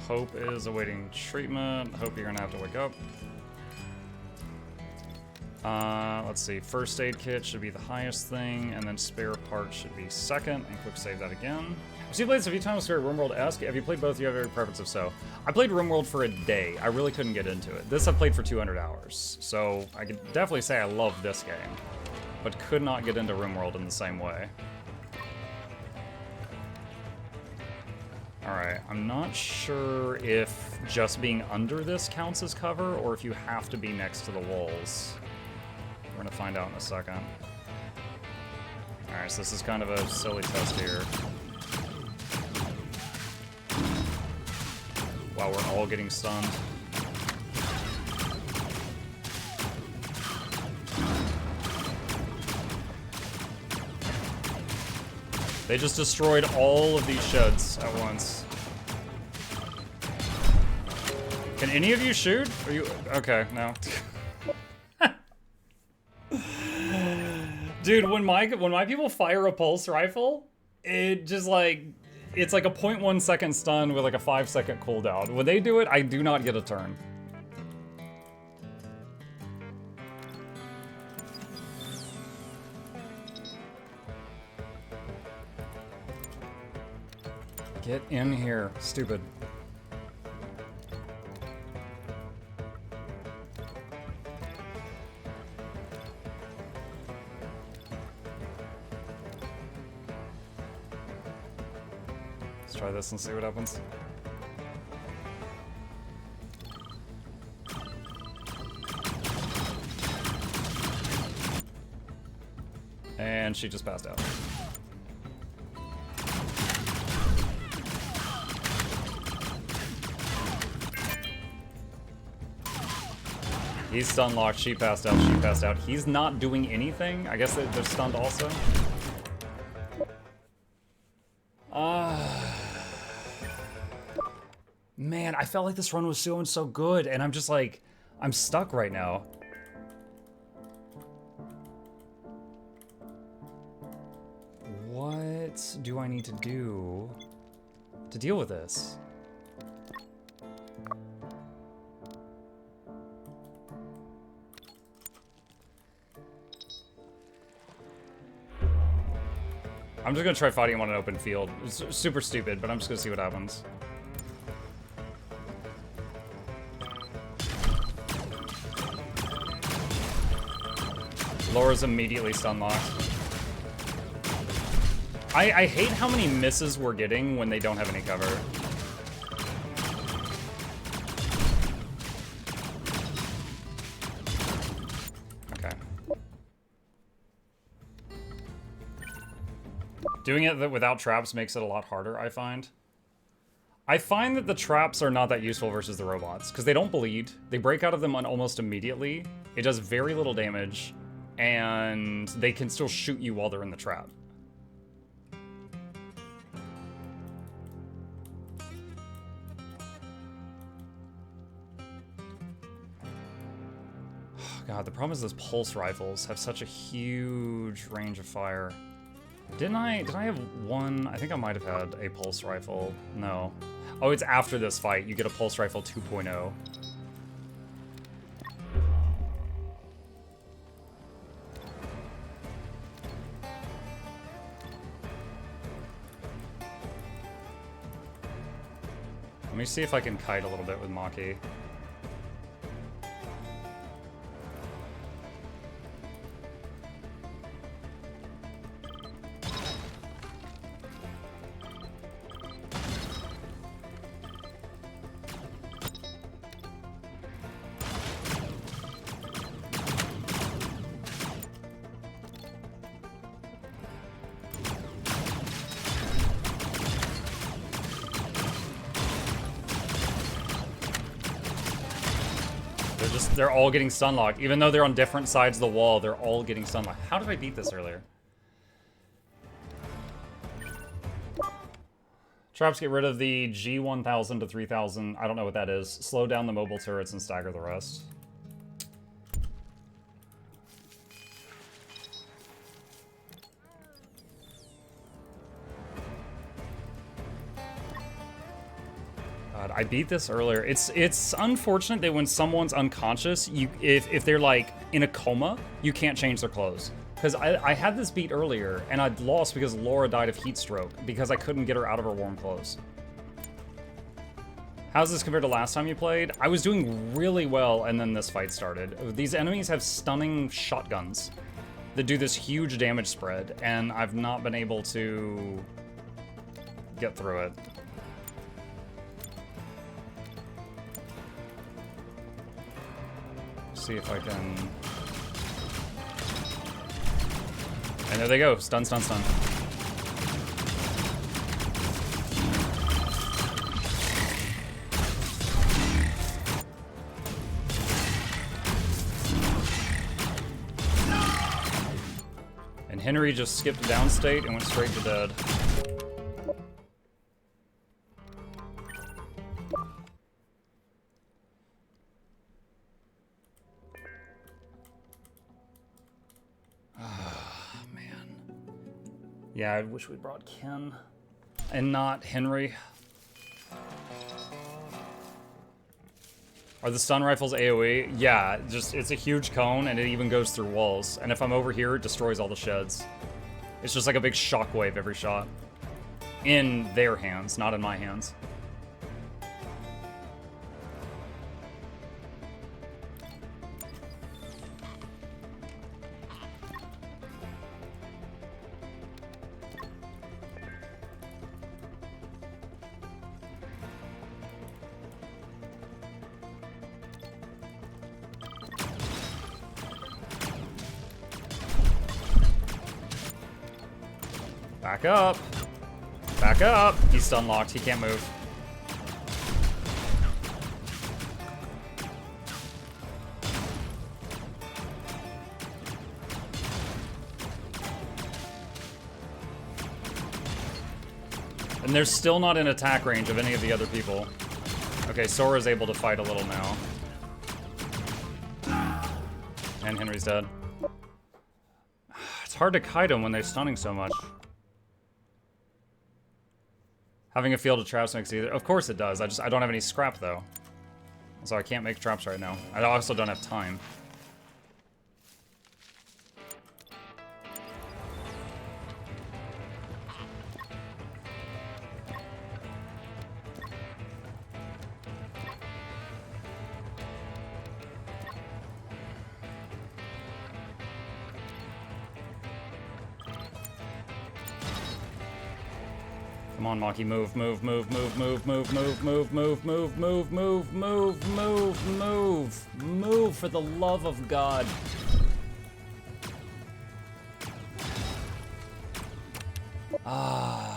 Hope is awaiting treatment. Hope you're gonna have to wake up. Let's see. First aid kit should be the highest thing, and then spare parts should be second. And quick save that again. I've seen played this a few times. Very RimWorld-esque. Have you played both? Do you have any preference? If so, I played RimWorld for a day. I really couldn't get into it. This I've played for 200 hours, so I could definitely say I love this game, but could not get into RimWorld in the same way. Alright, I'm not sure if just being under this counts as cover, or if you have to be next to the walls. We're gonna find out in a second. Alright, so this is kind of a silly test here. Wow, we're all getting stunned. They just destroyed all of these sheds at once. Can any of you shoot? Are you okay? No. Dude, when my people fire a pulse rifle, it just like it's like a 0.1 second stun with like a 5-second cooldown. When they do it, I do not get a turn. Get in here, stupid. Let's try this and see what happens. And she just passed out. He's stun locked, she passed out, she passed out. He's not doing anything. I guess they're stunned also. Man, I felt like this run was doing so good, and I'm just like, I'm stuck right now. What do I need to do to deal with this? I'm just gonna try fighting him on an open field. It's super stupid, but I'm just gonna see what happens. Laura's immediately stun locked. I hate how many misses we're getting when they don't have any cover. Okay. Doing it without traps makes it a lot harder, I find. I find that the traps are not that useful versus the robots, because they don't bleed. They break out of them almost immediately. It does very little damage, and they can still shoot you while they're in the trap. God, the problem is those pulse rifles have such a huge range of fire. Did I have one? I think I might have had a pulse rifle. No. Oh, it's after this fight. You get a pulse rifle 2.0. Let me see if I can kite a little bit with Maki. They're all getting stun locked. Even though they're on different sides of the wall, they're all getting stun locked. How did I beat this earlier? Traps get rid of the G1000 to 3000. I don't know what that is. Slow down the mobile turrets and stagger the rest. God, I beat this earlier. It's unfortunate that when someone's unconscious, if they're like in a coma, you can't change their clothes. Because I had this beat earlier, and I'd lost because Laura died of heat stroke because I couldn't get her out of her warm clothes. How's this compared to last time you played? I was doing really well, and then this fight started. These enemies have stunning shotguns that do this huge damage spread, and I've not been able to get through it. See if I can... And there they go. Stun, stun, stun. And Henry just skipped downstate and went straight to dead. Yeah, I wish we brought Ken and not Henry. Are the stun rifles AoE? Yeah, just it's a huge cone and it even goes through walls. And if I'm over here, it destroys all the sheds. It's just like a big shockwave every shot. In their hands, not in my hands. Back up. Back up. He's stun locked. He can't move. And they're still not in attack range of any of the other people. Okay, Sora's able to fight a little now. And Henry's dead. It's hard to kite them when they're stunning so much. Having a field of traps makes either. Of course it does. I don't have any scrap though. So I can't make traps right now. I also don't have time. Come on, Maki, move, move, move, move, move, move, move, move, move, move, move, move, move, move, move, move, for the love of God. Ah.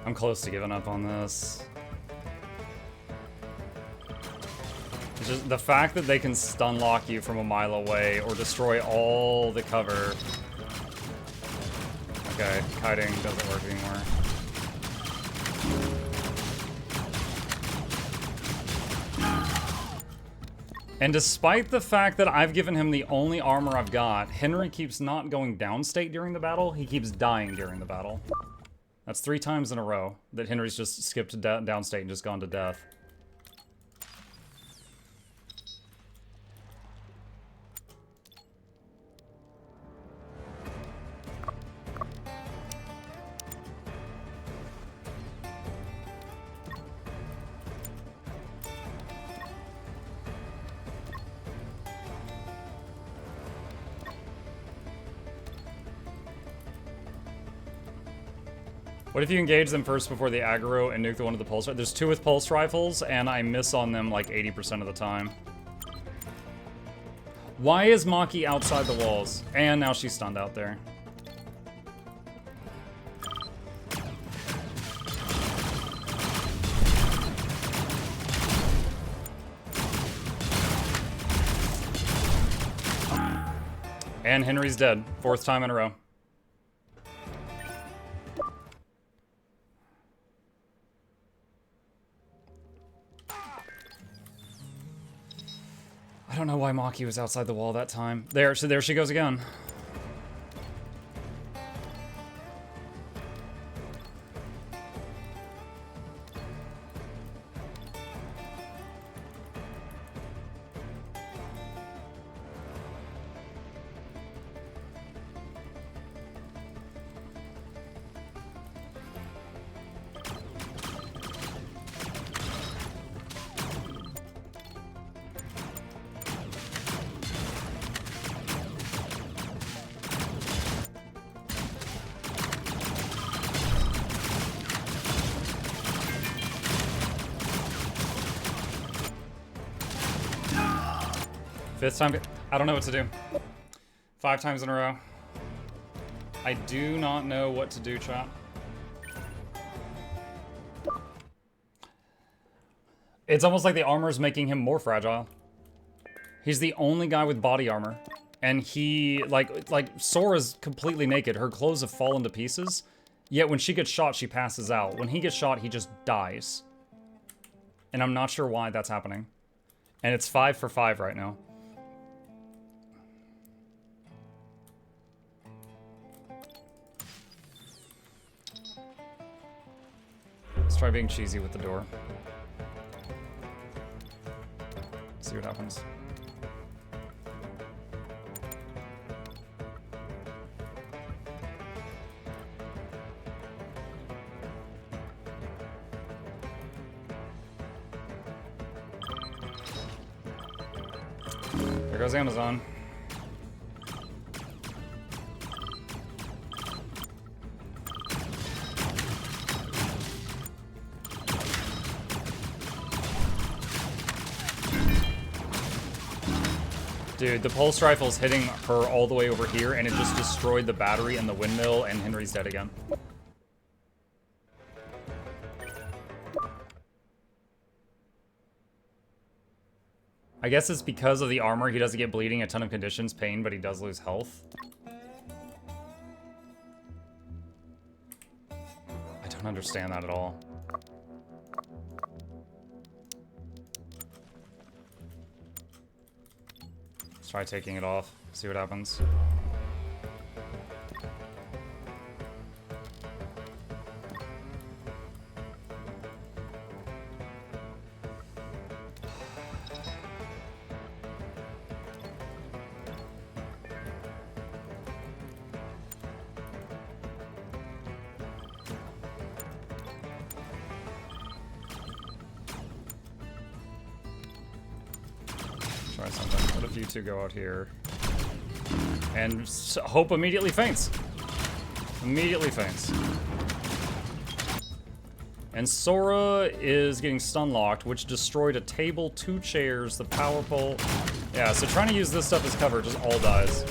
I'm close to giving up on this. It's just the fact that they can stun lock you from a mile away or destroy all the cover. Okay, kiting doesn't work anymore. And despite the fact that I've given him the only armor I've got, Henry keeps not going downstate during the battle, he keeps dying during the battle. That's 3 times in a row that Henry's just skipped downstate and just gone to death. What if you engage them first before the aggro and nuke the one with the pulse rifle? There's 2 with pulse rifles, and I miss on them like 80% of the time. Why is Maki outside the walls? And now she's stunned out there. And Henry's dead. 4th time in a row. I don't know why Maki was outside the wall that time. There, so there she goes again. Fifth time, I don't know what to do. 5 times in a row. I do not know what to do, chat. It's almost like the armor's making him more fragile. He's the only guy with body armor. And he, like Sora's completely naked. Her clothes have fallen to pieces. Yet when she gets shot, she passes out. When he gets shot, he just dies. And I'm not sure why that's happening. And it's 5 for 5 right now. Let's try being cheesy with the door. See what happens. There goes Amazon. Dude, the pulse rifle's hitting her all the way over here, and it just destroyed the battery and the windmill, and Henry's dead again. I guess it's because of the armor. He doesn't get bleeding, a ton of conditions, pain, but he does lose health. I don't understand that at all. Let's try taking it off, see what happens. Try something. What if you two go out here and Hope immediately faints? Immediately faints. And Sora is getting stun locked, which destroyed a table, 2 chairs, the power pole. Yeah, so trying to use this stuff as cover just all dies.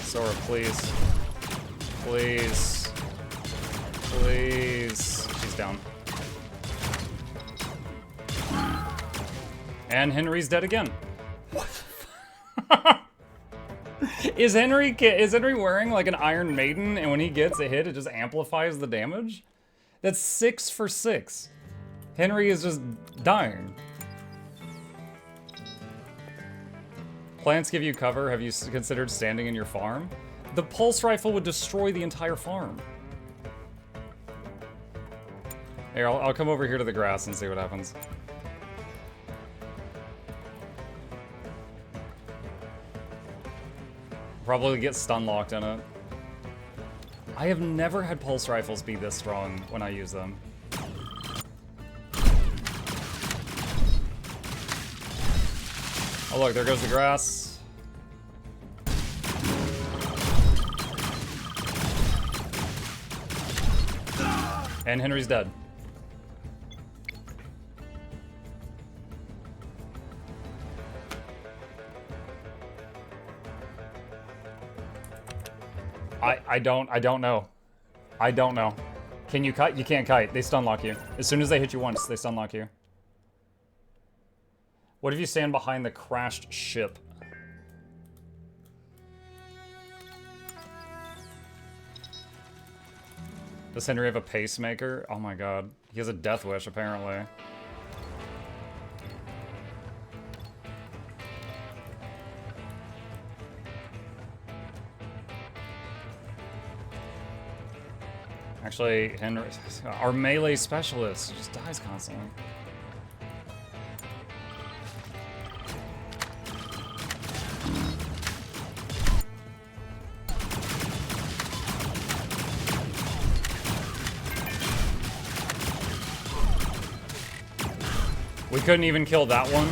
Sora, please. Please. Please. She's down. And Henry's dead again. What the Is Henry wearing like an Iron Maiden, and when he gets a hit, it just amplifies the damage? That's 6 for 6. Henry is just dying. Plants give you cover. Have you considered standing in your farm? The pulse rifle would destroy the entire farm. Here, I'll come over here to the grass and see what happens. Probably get stun locked in it. I have never had pulse rifles be this strong when I use them. Oh look, there goes the grass. And Henry's dead. I don't know. I don't know. Can you kite? You can't kite. They stun lock you. As soon as they hit you once, they stun lock you. What if you stand behind the crashed ship? Does Henry have a pacemaker? Oh my god. He has a death wish, apparently. Actually, Henry, our melee specialist, just dies constantly. We couldn't even kill that one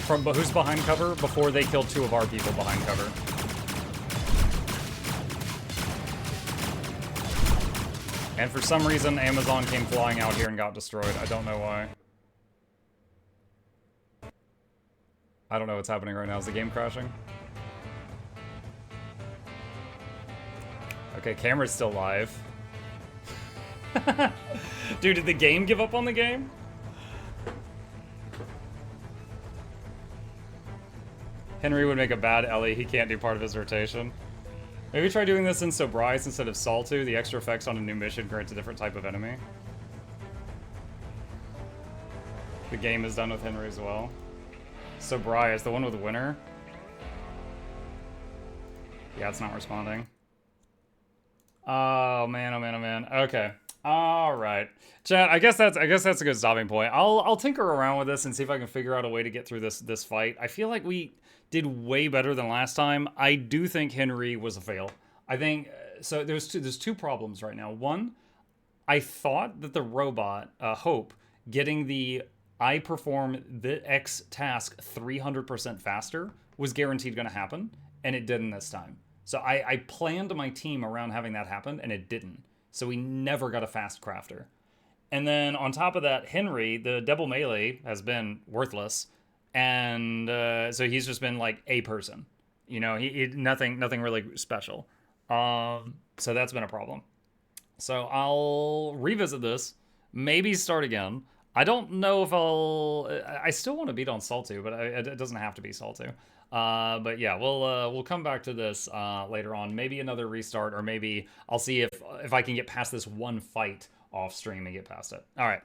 from who's behind cover before they killed 2 of our people behind cover. And for some reason, Amazon came flying out here and got destroyed. I don't know why. I don't know what's happening right now. Is the game crashing? Okay, camera's still live. Dude, did the game give up on the game? Henry would make a bad Ellie. He can't do part of his rotation. Maybe try doing this in Sobrice instead of Saltu. The extra effects on a new mission grants a different type of enemy. The game is done with Henry as well. Sobrice, the one with the winner. Yeah, it's not responding. Oh man, oh man, oh man. Okay. Alright. Chat, I guess that's a good stopping point. I'll tinker around with this and see if I can figure out a way to get through this fight. I feel like we did way better than last time. I do think Henry was a fail. I think so there's two problems right now. One, I thought that the robot, Hope, getting the I perform the X task 300% faster was guaranteed going to happen, and it didn't this time. So I planned my team around having that happen, and it didn't. So we never got a fast crafter. And then on top of that, Henry, the double melee, has been worthless. And so he's just been like a person. You know, he nothing really special. So that's been a problem. So I'll revisit this, maybe start again. I don't know if I still want to beat on Saltu, but it doesn't have to be Saltu. But yeah, we'll come back to this later on. Maybe another restart, or maybe I'll see if I can get past this one fight off stream and get past it. All right.